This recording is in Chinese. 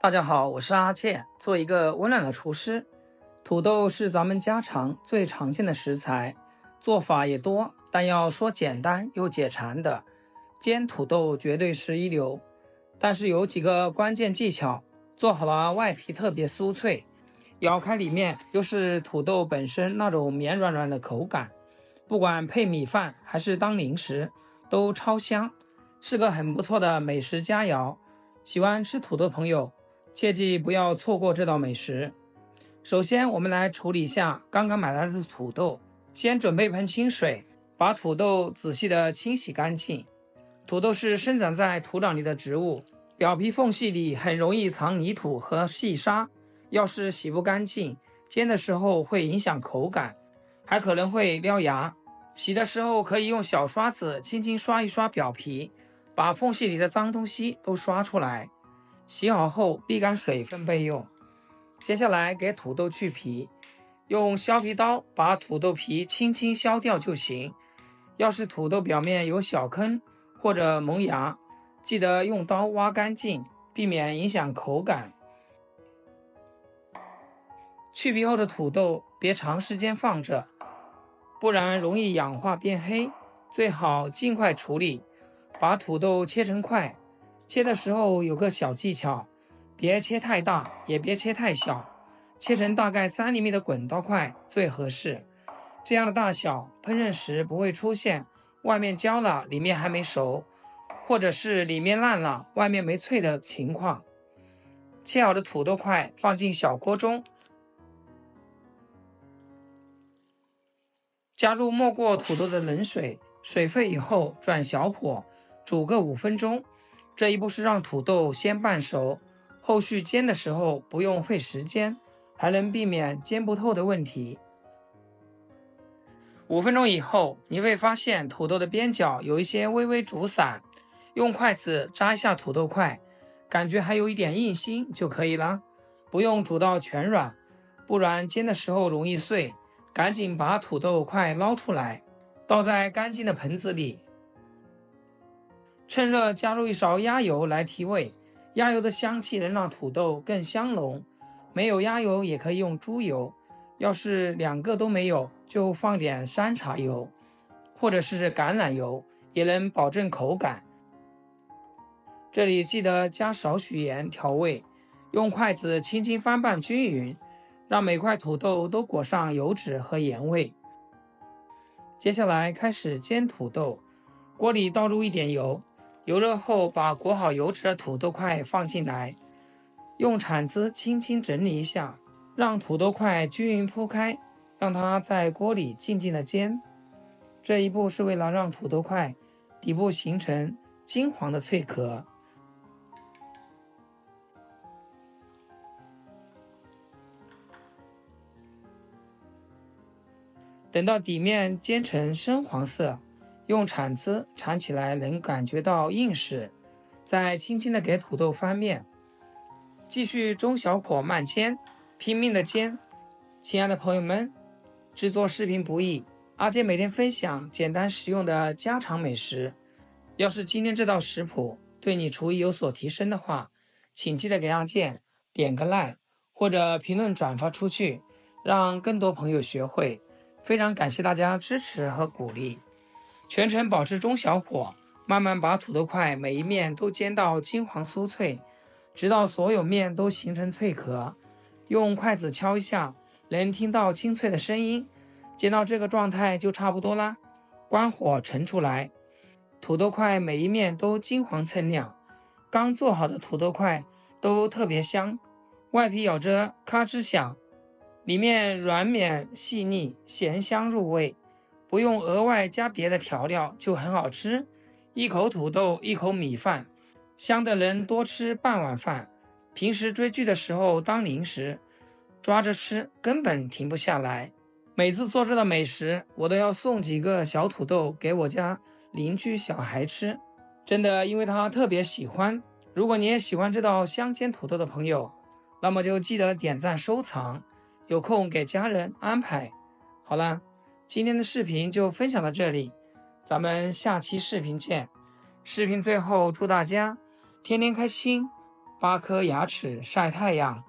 大家好，我是阿健，做一个温暖的厨师。土豆是咱们家常最常见的食材，做法也多，但要说简单又解馋的，煎土豆绝对是一流。但是有几个关键技巧，做好了外皮特别酥脆，咬开里面又是土豆本身那种绵软软的口感，不管配米饭还是当零食都超香，是个很不错的美食佳肴。喜欢吃土豆的朋友切记不要错过这道美食。首先我们来处理一下刚刚买来的土豆，先准备一盆清水，把土豆仔细的清洗干净。土豆是生长在土壤里的植物，表皮缝隙里很容易藏泥土和细沙，要是洗不干净，煎的时候会影响口感，还可能会燎牙。洗的时候可以用小刷子轻轻刷一刷表皮，把缝隙里的脏东西都刷出来。洗好后沥干水分备用。接下来给土豆去皮，用削皮刀把土豆皮轻轻削掉就行。要是土豆表面有小坑或者萌芽，记得用刀挖干净，避免影响口感。去皮后的土豆别长时间放着，不然容易氧化变黑，最好尽快处理。把土豆切成块，切的时候有个小技巧，别切太大，也别切太小，切成大概3厘米的滚刀块最合适。这样的大小，烹饪时不会出现外面焦了，里面还没熟，或者是里面烂了，外面没脆的情况。切好的土豆块放进小锅中，加入没过土豆的冷水，水沸以后转小火煮个5分钟。这一步是让土豆先半熟，后续煎的时候不用费时间，还能避免煎不透的问题。5分钟以后，你会发现土豆的边角有一些微微煮散，用筷子扎一下土豆块，感觉还有一点硬心就可以了，不用煮到全软，不然煎的时候容易碎。赶紧把土豆块捞出来，倒在干净的盆子里，趁热加入一勺鸭油来提味，鸭油的香气能让土豆更香浓。没有鸭油也可以用猪油，要是2个都没有，就放点山茶油或者是橄榄油，也能保证口感。这里记得加少许盐调味，用筷子轻轻翻拌均匀，让每块土豆都裹上油脂和盐味。接下来开始煎土豆，锅里倒入一点油，油热后把裹好油脂的土豆块放进来，用铲子轻轻整理一下，让土豆块均匀铺开，让它在锅里静静的煎。这一步是为了让土豆块底部形成金黄的脆壳。等到底面煎成深黄色，用铲子铲起来能感觉到硬实，再轻轻的给土豆翻面，继续中小火慢煎，拼命的煎。亲爱的朋友们，制作视频不易，阿健每天分享简单实用的家常美食。要是今天这道食谱对你厨艺有所提升的话，请记得给阿健点个 like 或者评论转发出去，让更多朋友学会。非常感谢大家支持和鼓励，全程保持中小火，慢慢把土豆块每一面都煎到金黄酥脆，直到所有面都形成脆壳。用筷子敲一下，能听到清脆的声音。煎到这个状态就差不多啦，关火盛出来。土豆块每一面都金黄锃亮，刚做好的土豆块都特别香，外皮咬着咔吱响，里面软绵细腻，咸香入味，不用额外加别的调料就很好吃。一口土豆一口米饭，香的能多吃半碗饭。平时追剧的时候当零食，抓着吃根本停不下来。每次做这道美食，我都要送几个小土豆给我家邻居小孩吃，真的因为他特别喜欢。如果你也喜欢这道香煎土豆的朋友，那么就记得点赞收藏，有空给家人安排。好了，今天的视频就分享到这里，咱们下期视频见。视频最后祝大家天天开心， 8颗牙齿晒太阳。